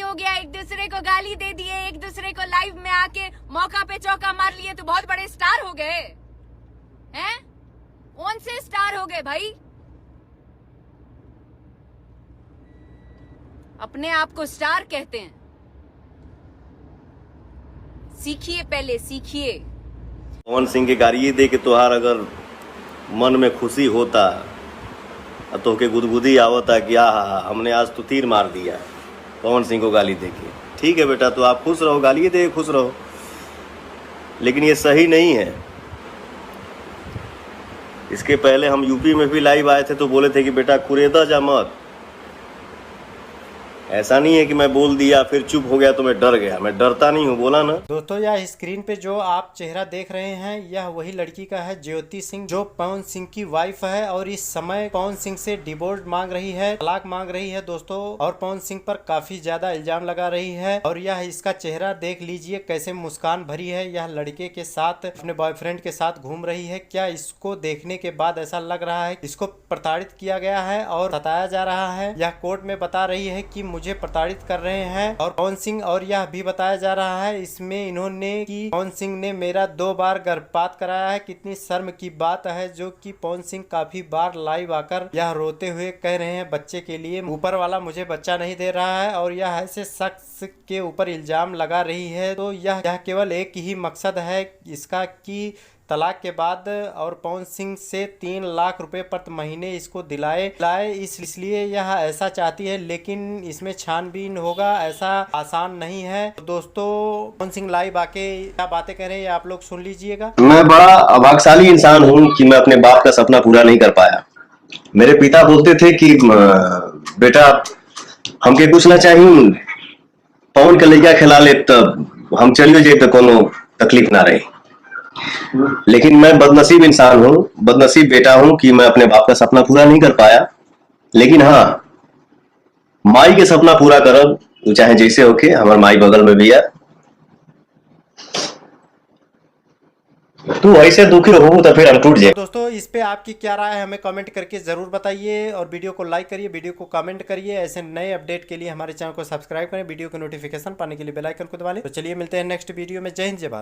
हो गया, एक दूसरे को गाली दे दिए, एक दूसरे को लाइव में आके मौका पे चौका मार लिए तो बहुत बड़े स्टार हो गए हैं? कौन से स्टार हो गए भाई? अपने आप को स्टार कहते हैं। सीखिए, पहले सीखिए। पवन सिंह के गाड़ी दे के तोहार अगर मन में खुशी होता तो के गुदगुदी आवता कि हमने आज तो तीर मार दिया पवन सिंह को गाली दे के। ठीक है बेटा, तो आप खुश रहो, गाली दे के खुश रहो, लेकिन ये सही नहीं है। इसके पहले हम यूपी में भी लाइव आए थे तो बोले थे कि बेटा कुरेदा जा मत। ऐसा नहीं है कि मैं बोल दिया फिर चुप हो गया तो मैं डर गया, मैं डरता नहीं हूँ, बोला ना। दोस्तों यह स्क्रीन पे जो आप चेहरा देख रहे हैं यह वही लड़की का है, ज्योति सिंह, जो पवन सिंह की वाइफ है और इस समय पवन सिंह से डिवोर्स मांग रही है, तलाक मांग रही है दोस्तों, और पवन सिंह पर काफी ज्यादा इल्जाम लगा रही है। और यह इसका चेहरा देख लीजिए कैसे मुस्कान भरी है। यह लड़के के साथ अपने बॉयफ्रेंड के साथ घूम रही है। क्या इसको देखने के बाद ऐसा लग रहा है इसको प्रताड़ित किया गया है और बताया जा रहा है? यह कोर्ट में बता रही है कि मुझे प्रताड़ित कर रहे हैं और पवन सिंह, और यह भी बताया जा रहा है इसमें इन्होंने कि पवन सिंह ने मेरा 2 बार गर्भपात कराया है। कितनी शर्म की बात है, जो कि पवन सिंह काफी बार लाइव आकर यह रोते हुए कह रहे हैं बच्चे के लिए ऊपर वाला मुझे बच्चा नहीं दे रहा है, और यह ऐसे शख्स के ऊपर इल्जाम लगा रही है। तो यह केवल एक ही मकसद है इसका कि तलाक के बाद और पवन सिंह से 3 लाख रुपए प्रति महीने इसको दिलाए इसलिए यह ऐसा चाहती है, लेकिन इसमें छानबीन होगा, ऐसा आसान नहीं है। तो दोस्तों पवन सिंह लाइव आके क्या बातें कह रहे हैं आप लोग सुन लीजिएगा। मैं बड़ा अभाग्यशाली इंसान हूँ कि मैं अपने बाप का सपना पूरा नहीं कर पाया। मेरे पिता बोलते थे कि बेटा हमके कुछ ना चाहिए, पवन के लड़का खिला ले तब हम चलिए जाए तो कोनो तकलीफ ना रहे। लेकिन मैं बदनसीब इंसान हूँ, बदनसीब बेटा हूँ कि मैं अपने बाप का सपना पूरा नहीं कर पाया। लेकिन हाँ, माई के सपना पूरा करब, चाहे जैसे होके। हमारे माई बगल में भी है। तू ऐसे दुखी हो तो फिर हम टूट जाए। दोस्तों इस पे आपकी क्या राय है हमें कमेंट करके जरूर बताइए, और वीडियो को लाइक करिए, वीडियो को कमेंट करिए। ऐसे नए अपडेट के लिए हमारे चैनल को सब्सक्राइब करें, वीडियो को नोटिफिकेशन पाने के लिए बेल आइकन को दबा लें। तो चलिए मिलते हैं नेक्स्ट वीडियो में। जय हिंद, जय भारत।